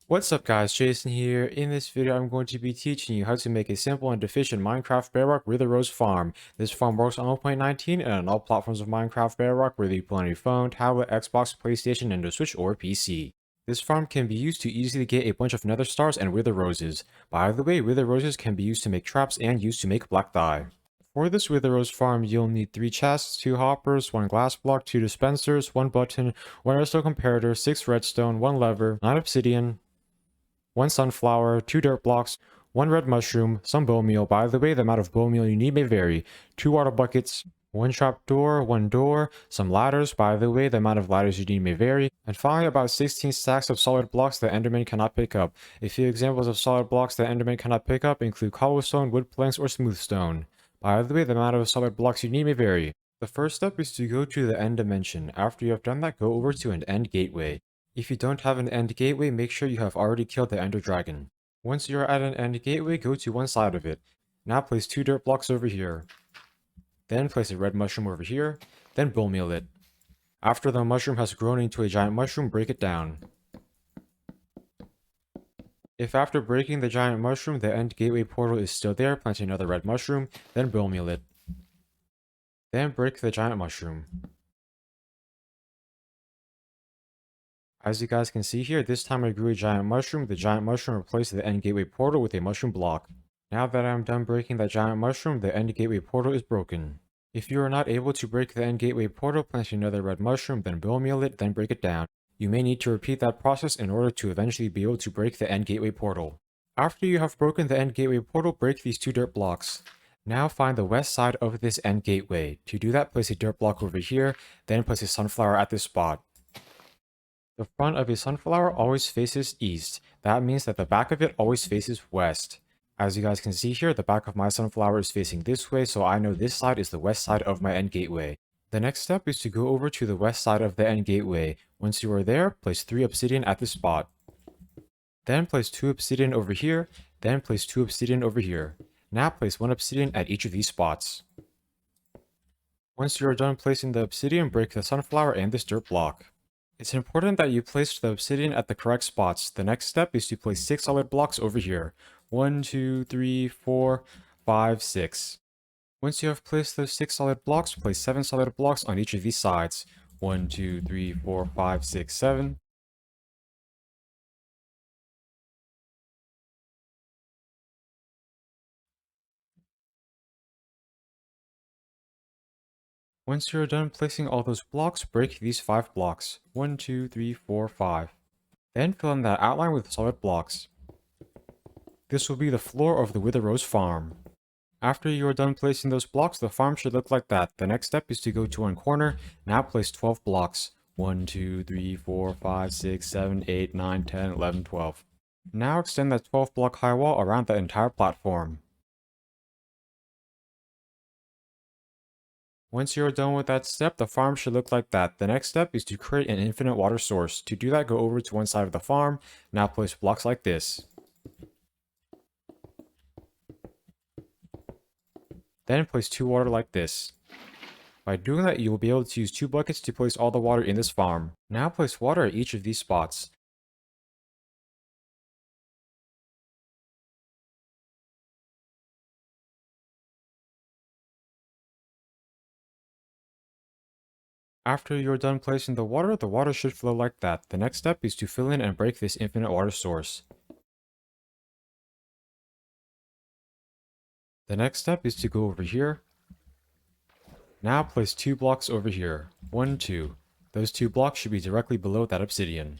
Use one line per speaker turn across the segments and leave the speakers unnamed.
What's up guys, Jason here. In this video I'm going to be teaching you how to make a simple and efficient Minecraft Bedrock WITHER farm. This farm works on 1.19 and on all platforms of Minecraft Bedrock, whether you play on your phone, tablet, Xbox, PlayStation, Nintendo Switch, or PC. This farm can be used to easily get a bunch of nether stars and wither roses. By the way, wither roses can be used to make traps and used to make black dye. For this wither rose farm, you'll need 3 chests, 2 hoppers, 1 glass block, 2 dispensers, 1 button, 1 redstone comparator, 6 redstone, 1 lever, 9 obsidian, 1 sunflower, 2 dirt blocks, 1 red mushroom, some bone meal. By the way, the amount of bone meal you need may vary. 2 water buckets, 1 trap door, 1 door, some ladders. By the way, the amount of ladders you need may vary. And finally, about 16 stacks of solid blocks that Enderman cannot pick up. A few examples of solid blocks that Enderman cannot pick up include cobblestone, wood planks, or smooth stone. By the way, the amount of solid blocks you need may vary. The first step is to go to the end dimension. After you have done that, go over to an end gateway. If you don't have an end gateway, make sure you have already killed the ender dragon. Once you are at an end gateway, go to one side of it. Now place 2 dirt blocks over here. Then place a red mushroom over here. Then bone meal it. After the mushroom has grown into a giant mushroom, break it down. If after breaking the giant mushroom, the end gateway portal is still there, plant another red mushroom, then bone meal it. Then break the giant mushroom. As you guys can see here, this time I grew a giant mushroom. The giant mushroom replaced the end gateway portal with a mushroom block. Now that I'm done breaking that giant mushroom, the end gateway portal is broken. If you are not able to break the end gateway portal, plant another red mushroom, then bone meal it, then break it down. You may need to repeat that process in order to eventually be able to break the end gateway portal. After you have broken the end gateway portal, break these 2 dirt blocks. Now find the west side of this end gateway. To do that, place a dirt block over here, then place a sunflower at this spot. The front of a sunflower always faces east. That means that the back of it always faces west. As you guys can see here, the back of my sunflower is facing this way, so I know this side is the west side of my end gateway. The next step is to go over to the west side of the end gateway. Once you are there, place 3 obsidian at this spot. Then place 2 obsidian over here, then place 2 obsidian over here. Now place 1 obsidian at each of these spots. Once you are done placing the obsidian, break the sunflower and this dirt block. It's important that you place the obsidian at the correct spots. The next step is to place 6 solid blocks over here. 1, 2, 3, 4, 5, 6. Once you have placed those 6 solid blocks, place 7 solid blocks on each of these sides. 1, 2, 3, 4, 5, 6, 7. Once you're done placing all those blocks, break these 5 blocks. 1, 2, 3, 4, 5. Then fill in that outline with solid blocks. This will be the floor of the Wither Rose farm. After you are done placing those blocks, the farm should look like that. The next step is to go to one corner. Now place 12 blocks. 1, 2, 3, 4, 5, 6, 7, 8, 9, 10, 11, 12. Now extend that 12 block high wall around the entire platform. Once you are done with that step, the farm should look like that. The next step is to create an infinite water source. To do that, go over to one side of the farm. Now place blocks like this. Then place 2 water like this. By doing that, you will be able to use 2 buckets to place all the water in this farm. Now place water at each of these spots. After you're done placing the water should flow like that. The next step is to fill in and break this infinite water source. The next step is to go over here. Now place 2 blocks over here. 1, 2. Those 2 blocks should be directly below that obsidian.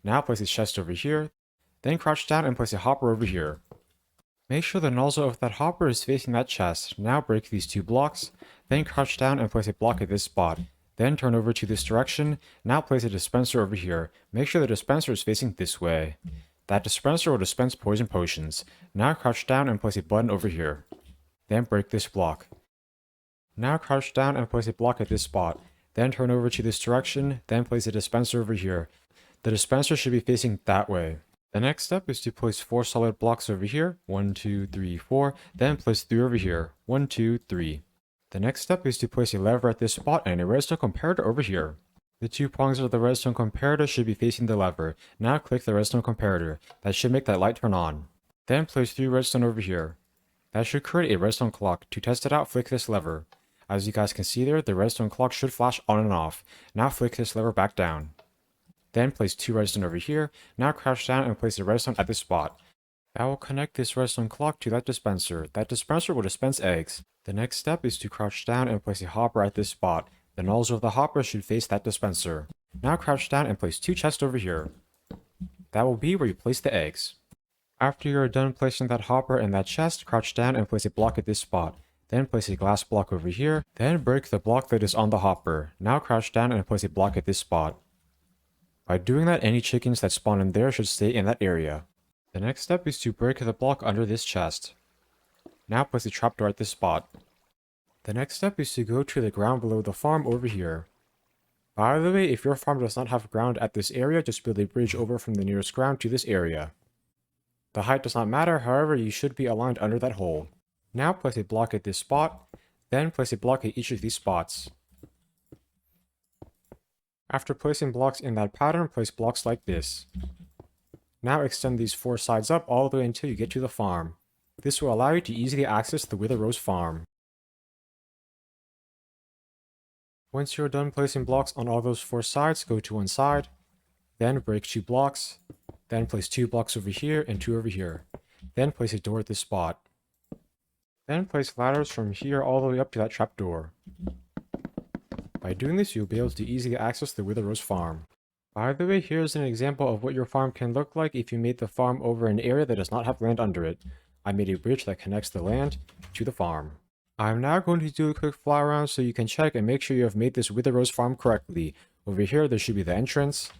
Now place a chest over here. Then crouch down and place a hopper over here. Make sure the nozzle of that hopper is facing that chest. Now break these 2 blocks. Then crouch down and place a block at this spot. Then turn over to this direction. Now place a dispenser over here. Make sure the dispenser is facing this way. That dispenser will dispense poison potions. Now crouch down and place a button over here. Then break this block. Now crouch down and place a block at this spot. Then turn over to this direction. Then place a dispenser over here. The dispenser should be facing that way. The next step is to place 4 solid blocks over here. 1, 2, 3, 4. Then place 3 over here. 1, 2, 3. The next step is to place a lever at this spot and a redstone comparator over here. The two prongs of the redstone comparator should be facing the lever. Now click the redstone comparator. That should make that light turn on. Then place 3 redstone over here. That should create a redstone clock. To test it out, flick this lever. As you guys can see there, the redstone clock should flash on and off. Now flick this lever back down. Then place 2 redstone over here. Now crouch down and place a redstone at this spot. That will connect this redstone clock to that dispenser. That dispenser will dispense eggs. The next step is to crouch down and place a hopper at this spot. The nozzle of the hopper should face that dispenser. Now crouch down and place 2 chests over here. That will be where you place the eggs. After you are done placing that hopper in that chest, crouch down and place a block at this spot. Then place a glass block over here. Then break the block that is on the hopper. Now crouch down and place a block at this spot. By doing that, any chickens that spawn in there should stay in that area. The next step is to break the block under this chest. Now place a trapdoor at this spot. The next step is to go to the ground below the farm over here. By the way, if your farm does not have ground at this area, just build a bridge over from the nearest ground to this area. The height does not matter, however, you should be aligned under that hole. Now place a block at this spot, then place a block at each of these spots. After placing blocks in that pattern, place blocks like this. Now extend these 4 sides up all the way until you get to the farm. This will allow you to easily access the Wither Rose farm. Once you're done placing blocks on all those 4 sides, go to one side, then break 2 blocks, then place 2 blocks over here and 2 over here. Then place a door at this spot. Then place ladders from here all the way up to that trapdoor. By doing this, you'll be able to easily access the Wither Rose farm. By the way, here's an example of what your farm can look like if you made the farm over an area that does not have land under it. I made a bridge that connects the land to the farm. I'm now going to do a quick fly around so you can check and make sure you have made this Wither Rose farm correctly. Over here, there should be the entrance.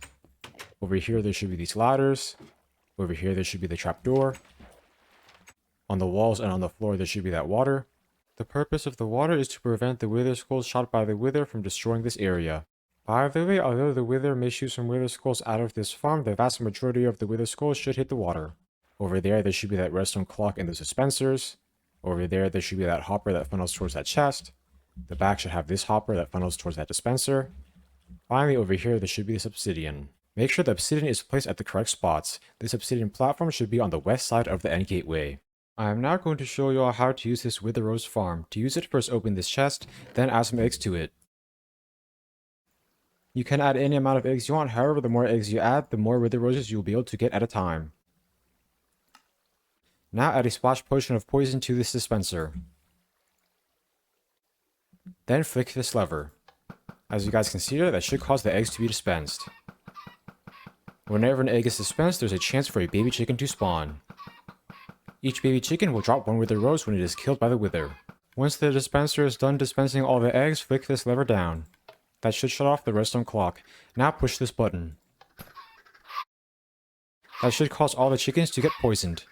Over here, there should be these ladders. Over here, there should be the trapdoor. On the walls and on the floor, there should be that water. The purpose of the water is to prevent the Wither Skulls shot by the Wither from destroying this area. By the way, although the Wither may shoot some Wither Skulls out of this farm, the vast majority of the Wither Skulls should hit the water. Over there should be that redstone clock and the dispensers. Over there should be that hopper that funnels towards that chest. The back should have this hopper that funnels towards that dispenser. Finally, over here, there should be this obsidian. Make sure the obsidian is placed at the correct spots. This obsidian platform should be on the west side of the end gateway. I am now going to show you all how to use this Wither Rose farm. To use it, first open this chest, then add some eggs to it. You can add any amount of eggs you want, however, the more eggs you add, the more Wither Roses you'll be able to get at a time. Now add a splash potion of poison to this dispenser. Then flick this lever. As you guys can see there, that should cause the eggs to be dispensed. Whenever an egg is dispensed, there's a chance for a baby chicken to spawn. Each baby chicken will drop 1 Wither Rose when it is killed by the Wither. Once the dispenser is done dispensing all the eggs, flick this lever down. That should shut off the redstone clock. Now push this button. That should cause all the chickens to get poisoned.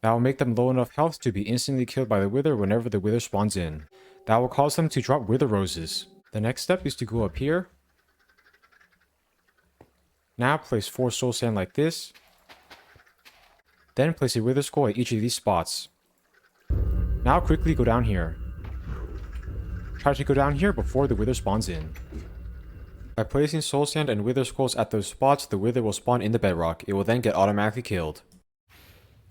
That will make them low enough health to be instantly killed by the Wither whenever the Wither spawns in. That will cause them to drop Wither Roses. The next step is to go up here. Now place 4 soul sand like this. Then place a Wither Skull at each of these spots. Now quickly go down here. Try to go down here before the Wither spawns in. By placing soul sand and Wither Skulls at those spots, the Wither will spawn in the bedrock. It will then get automatically killed.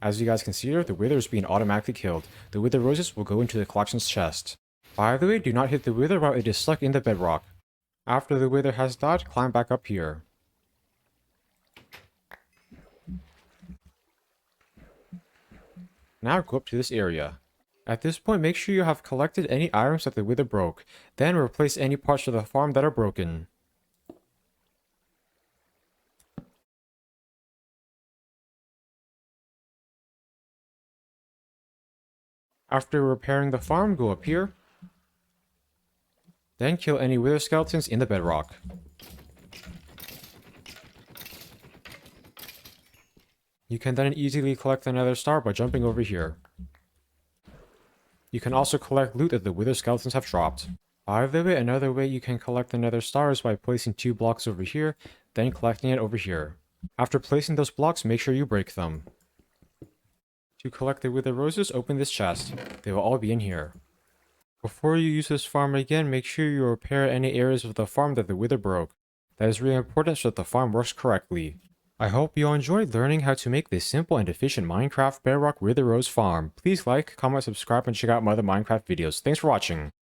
As you guys can see here, the Wither is being automatically killed. The Wither Roses will go into the collections chest. By the way, do not hit the Wither while it is stuck in the bedrock. After the Wither has died, climb back up here. Now go up to this area. At this point, make sure you have collected any items that the Wither broke. Then replace any parts of the farm that are broken. After repairing the farm, go up here. Then kill any Wither skeletons in the bedrock. You can then easily collect the Nether Star by jumping over here. You can also collect loot that the Wither skeletons have dropped. By the way, another way you can collect the Nether Star is by placing 2 blocks over here, then collecting it over here. After placing those blocks, make sure you break them. To collect the Wither Roses, open this chest. They will all be in here. Before you use this farm again, make sure you repair any areas of the farm that the Wither broke. That is really important so that the farm works correctly. I hope you enjoyed learning how to make this simple and efficient Minecraft Bedrock Wither Rose farm. Please like, comment, subscribe, and check out my other Minecraft videos. Thanks for watching.